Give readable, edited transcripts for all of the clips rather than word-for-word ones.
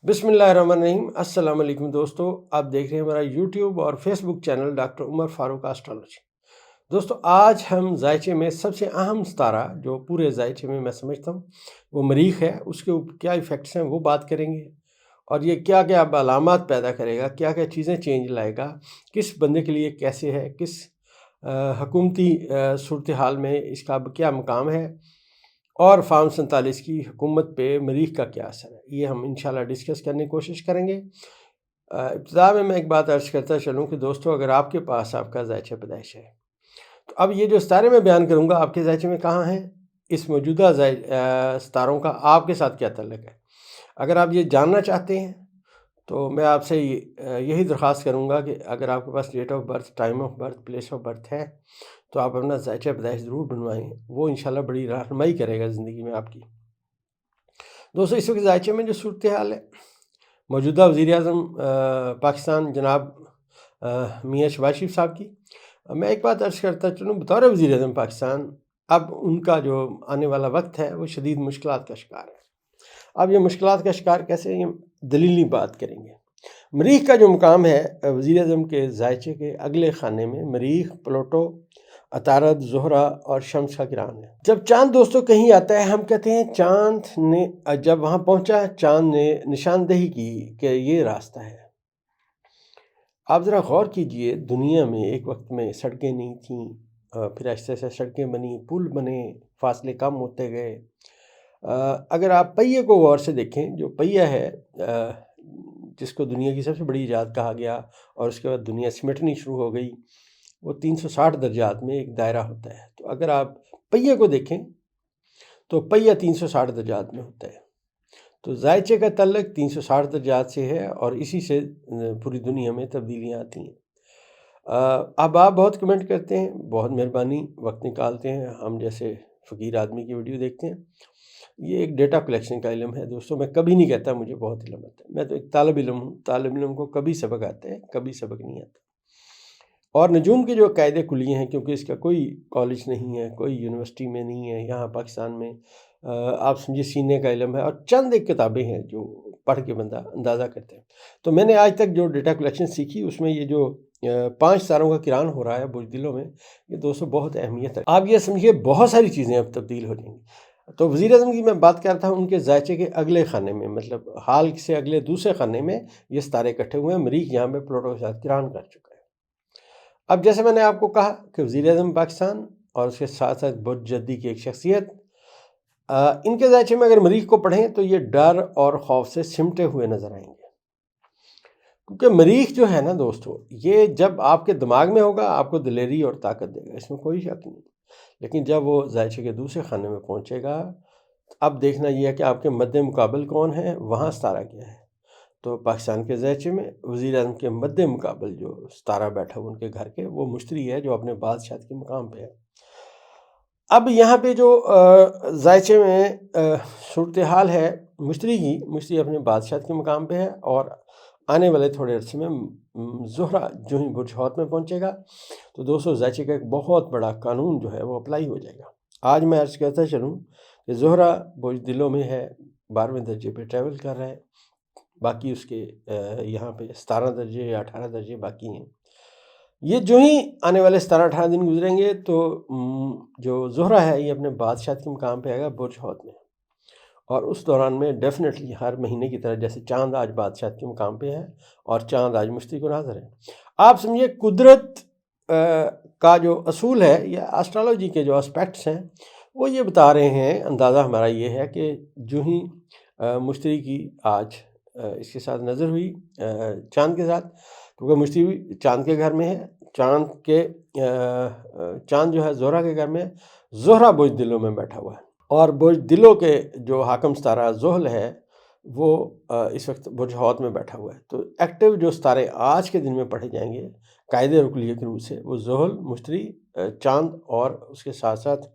बिस्मिल्लाहिर्रहमानिर्रहीम। अस्सलाम वालेकुम दोस्तों, आप देख रहे हैं हमारा यूट्यूब और Facebook channel doctor Umar Farooq astrology. दोस्तों, आज हम जायचे में सबसे अहम सितारा जो पूरे जायचे में मैं समझता हूँ वो मरीख है। उसके ऊपर क्या इफ़ेक्ट्स हैं वो बात करेंगे, और ये क्या क्या अलामात पैदा करेगा, क्या क्या चीज़ें चेंज लाएगा, किस बंदे के लिए कैसे है, किस हुकूमती सूरत हाल में इसका अब क्या मकाम है, और फार्म 47 की हुकूमत पे मरीख का क्या असर है, ये हम इंशाल्लाह डिस्कस करने की कोशिश करेंगे। इब्तिदा में मैं एक बात अर्ज़ करता चलूँ कि दोस्तों, अगर आपके पास आपका जायचा पैदाइश है तो अब ये जो सितारे मैं बयान करूँगा आपके जायचे में कहाँ हैं, इस मौजूदा सितारों का आपके साथ क्या ताल्लुक़ है। अगर आप ये जानना चाहते हैं तो मैं आपसे यही दरख्वास्त करूँगा कि अगर आपके पास date of birth, time of birth, place of birth है तो आप अपना जायचा पैदाइश ज़रूर बनवाएँ। वो इंशाल्लाह बड़ी रहनुमाई करेगा ज़िंदगी में आपकी। दोस्तों, इस वक्त जायचे में जो सूरत हाल है, मौजूदा वज़ीर-ए-आज़म पाकिस्तान जनाब मियाँ शहबाज शरीफ साहब की, मैं एक बात अर्ज़ करता चलूँ बतौर वज़ीर-ए-आज़म पाकिस्तान, अब उनका जो आने वाला वक्त है वो शदीद मुश्किलात का शिकार है। अब ये मुश्किलात का शिकार कैसे, ये दलीली बात करेंगे। मरीख का जो मुकाम है वज़ीर-ए-आज़म के जायचे के अगले खाने में मरीख, प्लूटो, अतारद, ज़ोहरा और शम्स का किरान है। जब चाँद दोस्तों कहीं आता है, हम कहते हैं चाँद ने जब वहाँ पहुँचा, चाँद ने निशानदेही की कि ये रास्ता है। आप ज़रा गौर कीजिए, दुनिया में एक वक्त में सड़कें नहीं थीं, फिर आहिस्ते आहिस्ते सड़कें बनी, पुल बने, फासले कम होते गए। अगर आप पहिए को गौर से देखें, जो पहिया है जिसको दुनिया की सबसे बड़ी ईजाद कहा गया और उसके बाद दुनिया सिमटनी शुरू हो गई, वो 360 दर्जात में एक दायरा होता है। तो अगर आप पहिए को देखें तो पहिया 360 दर्जात में होता है। तो जायचे का तल्लुक़ 360 दर्जात से है और इसी से पूरी दुनिया में तब्दीलियाँ आती हैं। अब आप बहुत कमेंट करते हैं, बहुत मेहरबानी, वक्त निकालते हैं, हम जैसे फ़कीर आदमी की वीडियो देखते हैं। ये एक डेटा कलेक्शन का इल्म है दोस्तों। मैं कभी नहीं कहता मुझे बहुत इल्म आता है, मैं तो एक तालिब इल्म हूँ। तालिब इल्म को कभी सबक आता है, कभी सबक नहीं आता। और नजूम के जो कायदे कुलिये हैं, क्योंकि इसका कोई कॉलेज नहीं है, कोई यूनिवर्सिटी में नहीं है यहाँ पाकिस्तान में, आप समझिए सीने का इल्म है, और चंद एक किताबें हैं जो पढ़ के बंदा अंदाज़ा करते हैं। तो मैंने आज तक जो डेटा कलेक्शन सीखी उसमें ये जो 5 तारों का किरान हो रहा है बुज़दिलों में, ये दोस्तों बहुत अहमियत है। आप ये समझिए बहुत सारी चीज़ें अब तब्दील हो जाएंगी। तो वज़ीर-ए-आज़म की मैं बात कर रहा था, उनके जायचे के अगले खाने में, मतलब हाल से अगले दूसरे खाने में ये सितारे इकट्ठे हुए हैं। मरीख यहाँ पे प्लूटो के साथ किरान कर चुका है। अब जैसे मैंने आपको कहा कि वज़ीर-ए-आज़म पाकिस्तान और उसके साथ साथ बुर्ज जद्दी की एक शख्सियत, इनके जायचे में अगर मरीख को पढ़ें तो ये डर और खौफ से सिमटे हुए नज़र आएंगे। क्योंकि मरीख जो है ना दोस्तों, ये जब आपके दिमाग में होगा आपको दिलेरी और ताकत देगा, इसमें कोई शक नहीं। लेकिन जब वो जायचे के दूसरे खाने में पहुँचेगा, अब देखना ये है कि आपके मद्दे मुकाबल कौन है, वहाँ सितारा क्या है। तो पाकिस्तान के जायचे में वज़ीर-ए-आज़म के मद्दे मुकाबल जो सितारा बैठा हुआ उनके घर के, वो मुश्तरी है जो अपने बादशाह के मुकाम पे है। अब यहाँ पे जो जायचे में सूरत हाल है मुश्तरी की, मुश्तरी अपने बादशाह के मुकाम पे है, और आने वाले थोड़े अरसे में ज़ोहरा जो ही बुर्ज हौत में पहुँचेगा तो दोस्तों जायचे का एक बहुत बड़ा कानून जो है वो अप्लाई हो जाएगा। आज मैं अर्ज़ करता चलूँ कि ज़ोहरा बुज़दिलों में है, 12वें दर्जे पे ट्रैवल कर रहा है, बाकी उसके यहाँ पे 17 दर्जे या 18 दर्जे बाकी हैं। ये जो ही आने वाले 17-18 दिन गुजरेंगे तो जो ज़ोहरा है ये अपने बादशाह के मुकाम पे आएगा बुर्ज हौत में, और उस दौरान में डेफिनेटली हर महीने की तरह जैसे चाँद आज बादशाह के मुकाम पे है और चाँद आज मुश्तरी को नाज़र है, आप समझिए कुदरत का जो असूल है या एस्ट्रोलॉजी के जो एस्पेक्ट्स हैं वो ये बता रहे हैं। अंदाज़ा हमारा ये है कि जो ही मुश्तरी की आज इसके साथ नज़र हुई चाँद के साथ, क्योंकि मुश्तरी चाँद के घर में है, चाँद जो है ज़ोहरा के घर में, ज़ोहरा बुज़दिलों में बैठा हुआ है, और बुज़दिलों के जो हाकम सितारा ज़ोहल है वो इस वक्त बुर्ज हौत में बैठा हुआ है। तो एक्टिव जो सितारे आज के दिन में पढ़े जाएंगे कायदे और कुलिये के रूप से, वो ज़ोहल, मुश्तरी, चाँद और उसके साथ साथ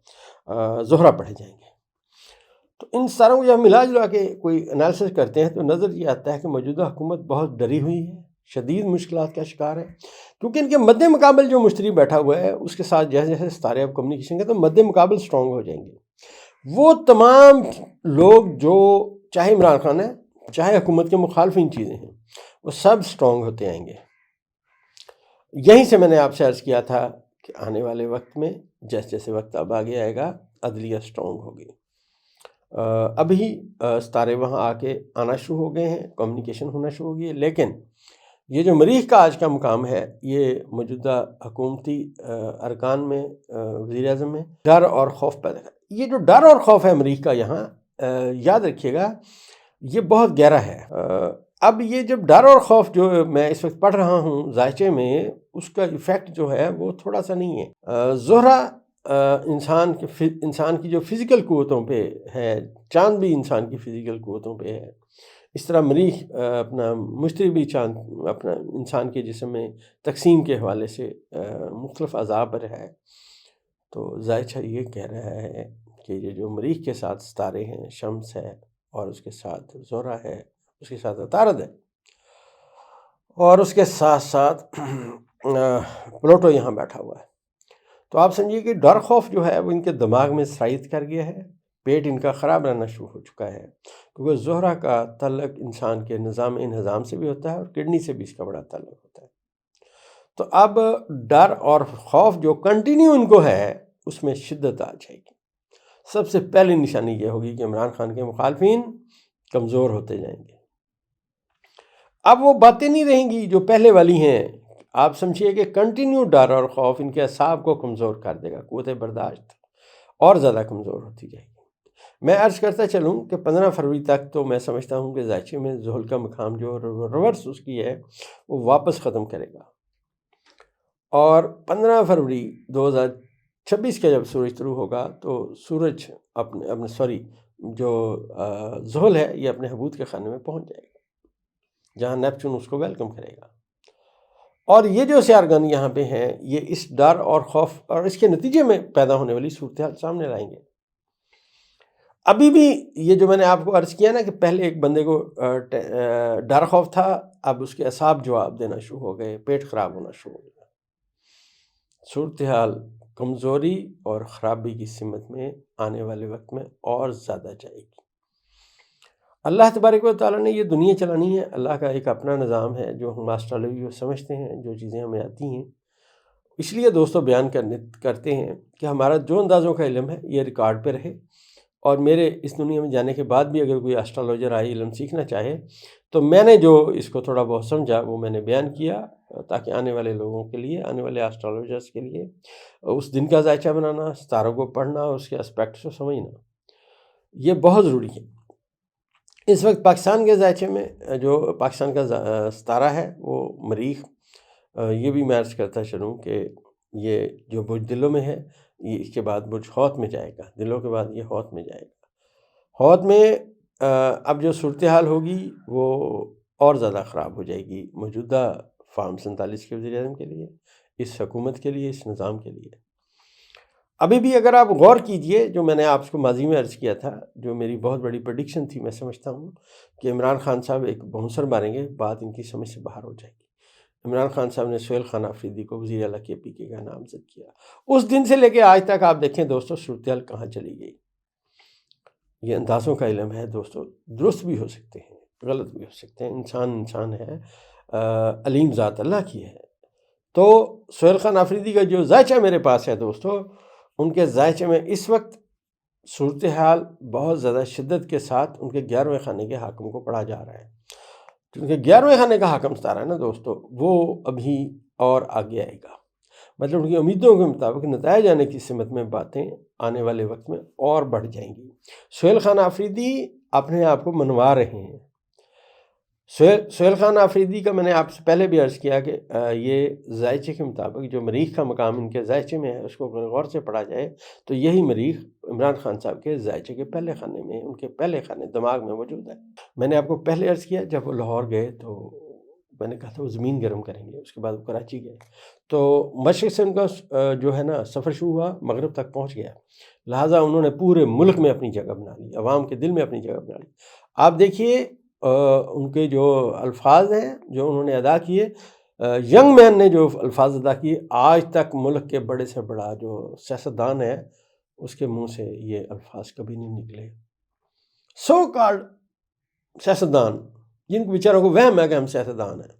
ज़ोहरा पढ़े जाएंगे। तो इन सारों को जब मिला जुला के कोई एनालिसिस करते हैं तो नज़र ये आता है कि मौजूदा हुकूमत बहुत डरी हुई है, शदीद मुश्किलात का शिकार है, क्योंकि इनके मद्दे मुकाबल जो मुश्तरी बैठा हुआ है उसके साथ जैसे जैसे सितारे अब कम्युनिकेशन के तो मद्दे मुकाबल स्ट्रॉन्ग हो जाएंगे। वो तमाम लोग जो, चाहे इमरान खान है, چاہے حکومت کے مخالفین چیزیں ہیں، وہ سب سٹرونگ ہوتے آئیں گے۔ یہیں سے میں نے آپ سے عرض کیا تھا کہ آنے والے وقت میں جیسے جیسے وقت اب آگے آئے گا عدلیہ سٹرونگ ہوگی۔ ابھی ستارے وہاں آ کے آنا شروع ہو گئے ہیں، کمیونیکیشن ہونا شروع ہو گئی ہے، لیکن یہ جو مریخ کا آج کا مقام ہے یہ موجودہ حکومتی ارکان میں وزیر اعظم میں ڈر اور خوف پیدا کر، یہ جو ڈر اور خوف ہے مریخ کا یہاں یاد رکھیے گا یہ بہت گہرا ہے۔ اب یہ جب ڈر اور خوف جو میں اس وقت پڑھ رہا ہوں ذائچے میں، اس کا ایفیکٹ جو ہے وہ تھوڑا سا نہیں ہے۔ زہرہ انسان کی جو فزیکل قوتوں پہ ہے، چاند بھی انسان کی فزیکل قوتوں پہ ہے، اس طرح مریخ اپنا مشتری بھی چاند اپنا انسان کے جسم میں تقسیم کے حوالے سے مختلف اعضاء پر ہے۔ تو ذائچہ یہ کہہ رہا ہے کہ یہ جو مریخ کے ساتھ ستارے ہیں، شمس ہے اور اس کے ساتھ زہرہ ہے، اس کے ساتھ عطارد ہے، اور اس کے ساتھ ساتھ پلوٹو یہاں بیٹھا ہوا ہے، تو آپ سمجھیے کہ ڈر خوف جو ہے وہ ان کے دماغ میں سرایت کر گیا ہے، پیٹ ان کا خراب رہنا شروع ہو چکا ہے، کیونکہ زہرہ کا تعلق انسان کے نظام انہضام سے بھی ہوتا ہے اور کڈنی سے بھی اس کا بڑا تعلق ہوتا ہے۔ تو اب ڈر اور خوف جو کنٹینیو ان کو ہے اس میں شدت آ جائے گی۔ سب سے پہلی نشانی یہ ہوگی کہ عمران خان کے مخالفین کمزور ہوتے جائیں گے۔ اب وہ باتیں نہیں رہیں گی جو پہلے والی ہیں، آپ سمجھیے کہ کنٹینیو ڈر اور خوف ان کے اعصاب کو کمزور کر دے گا، قوت برداشت اور زیادہ کمزور ہوتی جائے گی۔ میں عرض کرتا چلوں کہ 15 فروری تک تو میں سمجھتا ہوں کہ ذائچے میں زحل کا مقام جو ریورس اس کی ہے وہ واپس ختم کرے گا، اور 15 فروری 2026 کا جب سورج طلوع ہوگا تو سورج اپنے جو زحل ہے یہ اپنے حبوط کے خانے میں پہنچ جائے گا، جہاں نیپچون اس کو ویلکم کرے گا، اور یہ جو سیارگن یہاں پہ ہیں یہ اس ڈر اور خوف اور اس کے نتیجے میں پیدا ہونے والی صورتحال سامنے لائیں گے۔ ابھی بھی یہ جو میں نے آپ کو عرض کیا نا کہ پہلے ایک بندے کو ڈر خوف تھا، اب اس کے اعصاب جواب دینا شروع ہو گئے، پیٹ خراب ہونا شروع ہو گیا، صورتحال کمزوری اور خرابی کی سمت میں آنے والے وقت میں اور زیادہ جائے گی۔ اللہ تبارک و تعالیٰ نے یہ دنیا چلانی ہے، اللہ کا ایک اپنا نظام ہے جو ہم آسٹرالوی سمجھتے ہیں، جو چیزیں ہمیں آتی ہیں، اس لیے دوستو بیان کرتے ہیں کہ ہمارا جو اندازوں کا علم ہے یہ ریکارڈ پہ رہے، اور میرے اس دنیا میں جانے کے بعد بھی اگر کوئی آسٹرالوجر آئے علم سیکھنا چاہے تو میں نے جو اس کو تھوڑا بہت سمجھا وہ میں نے بیان کیا، تاکہ آنے والے لوگوں کے لیے، آنے والے آسٹرالوجرز کے لیے اس دن کا ذائچہ بنانا، ستاروں کو پڑھنا، اس کے اسپیکٹس کو سمجھنا یہ بہت ضروری ہے۔ اس وقت پاکستان کے ذائچے میں جو پاکستان کا ستارہ ہے وہ مریخ، یہ بھی میں عرض کرتا چلوں کہ یہ جو برج دلوں میں ہے یہ اس کے بعد برج حوت میں جائے گا، دلوں کے بعد یہ حوت میں جائے گا۔ حوت میں اب جو صورتحال ہوگی وہ اور زیادہ خراب ہو جائے گی موجودہ فارم 47 کے وزیر اعظم کے لیے، اس حکومت کے لیے، اس نظام کے لیے۔ ابھی بھی اگر آپ غور کیجئے، جو میں نے آپ کو ماضی میں عرض کیا تھا، جو میری بہت بڑی پریڈکشن تھی، میں سمجھتا ہوں کہ عمران خان صاحب ایک بونسر ماریں گے، بات ان کی سمجھ سے باہر ہو جائے گی۔ عمران خان صاحب نے سہیل خان آفریدی کو وزیر اعلیٰ کے پی کے کا نامزد کیا، اس دن سے لے کے آج تک آپ دیکھیں دوستو صورتحال کہاں چلی گئی۔ یہ اندازوں کا علم ہے دوستو، درست بھی ہو سکتے ہیں، غلط بھی ہو سکتے ہیں، انسان ہے، علیم ذات اللہ کی ہے۔ تو سہیل خان آفریدی کا جو ذائچہ میرے پاس ہے دوستو، ان کے ذائچے میں اس وقت صورتحال بہت زیادہ شدت کے ساتھ ان کے 11ویں خانے کے حاکم کو پڑھا جا رہا ہے، کیونکہ 11ویں خانے کا حاکم ستارہ ہے نا دوستو، وہ ابھی اور آگے آئے گا، مطلب ان کی امیدوں کے مطابق نتائج آنے کی سمت میں باتیں آنے والے وقت میں اور بڑھ جائیں گی۔ سہیل خان آفریدی اپنے آپ کو منوا رہے ہیں۔ سہیل خان آفریدی کا میں نے آپ سے پہلے بھی عرض کیا کہ یہ ذائچے کے مطابق جو مریخ کا مقام ان کے ذائچے میں ہے اس کو غور سے پڑھا جائے تو یہی مریخ عمران خان صاحب کے ذائچے کے پہلے خانے میں، ان کے پہلے خانے دماغ میں موجود ہے۔ میں نے آپ کو پہلے عرض کیا جب وہ لاہور گئے تو میں نے کہا تھا وہ زمین گرم کریں گے، اس کے بعد وہ کراچی گئے تو مشرق سے ان کا جو ہے نا سفر شروع ہوا، مغرب تک پہنچ گیا، لہٰذا انہوں نے پورے ملک میں اپنی جگہ بنا لی، عوام کے دل میں اپنی جگہ بنا لی۔ آپ دیکھیے ان کے جو الفاظ ہیں جو انہوں نے ادا کیے، ینگ مین نے جو الفاظ ادا کیے، آج تک ملک کے بڑے سے بڑا جو سیاستدان ہے اس کے منہ سے یہ الفاظ کبھی نہیں نکلے۔ سو کالڈ सियासतदान जिनको बेचारों को वहम है कि हम सियासतदान हैं,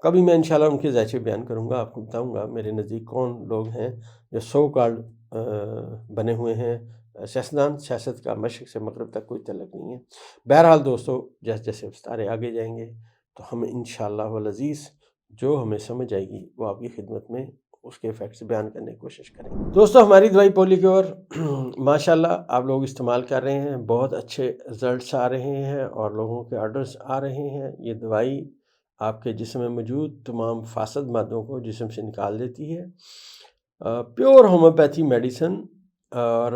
कभी मैं इंशाल्लाह उनके ज़ायचे बयान करूँगा, आपको बताऊँगा मेरे नज़दीक कौन लोग हैं जो सो कॉल्ड बने हुए हैं सियासतदान। सियासत का मशरक़ से मग़रिब तक कोई तल्लुक़ नहीं है। बहरहाल दोस्तों, जैसे जैसे सितारे आगे जाएंगे तो हम इंशाअल्लाह वल अज़ीज़ जो हमें समझ आएगी वो आपकी खिदमत में उसके इफ़ेक्ट्स बयान करने की कोशिश करेंगे। दोस्तों, हमारी दवाई पोली की ओर माशाल्लाह आप लोग इस्तेमाल कर रहे हैं, बहुत अच्छे रिज़ल्ट्स आ रहे हैं और लोगों के ऑर्डर्स आ रहे हैं। ये दवाई आपके जिस्म में मौजूद तमाम फासद मादों को जिस्म से निकाल देती है। प्योर होम्योपैथी मेडिसिन, और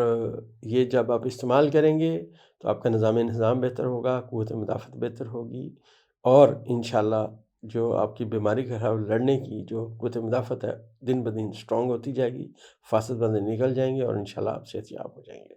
ये जब आप इस्तेमाल करेंगे तो आपका निज़ाम बेहतर होगा, क़ुव्वत मुदाफ़अत बेहतर होगी और इंशाअल्लाह जो आपकी बीमारी के खिलाफ़ लड़ने की जो क़ुव्वत मुदाफ़अत है दिन ब दिन स्ट्रॉन्ग होती जाएगी, फासद बंदे निकल जाएंगे और इंशाअल्लाह आप सेहतयाब हो जाएंगे।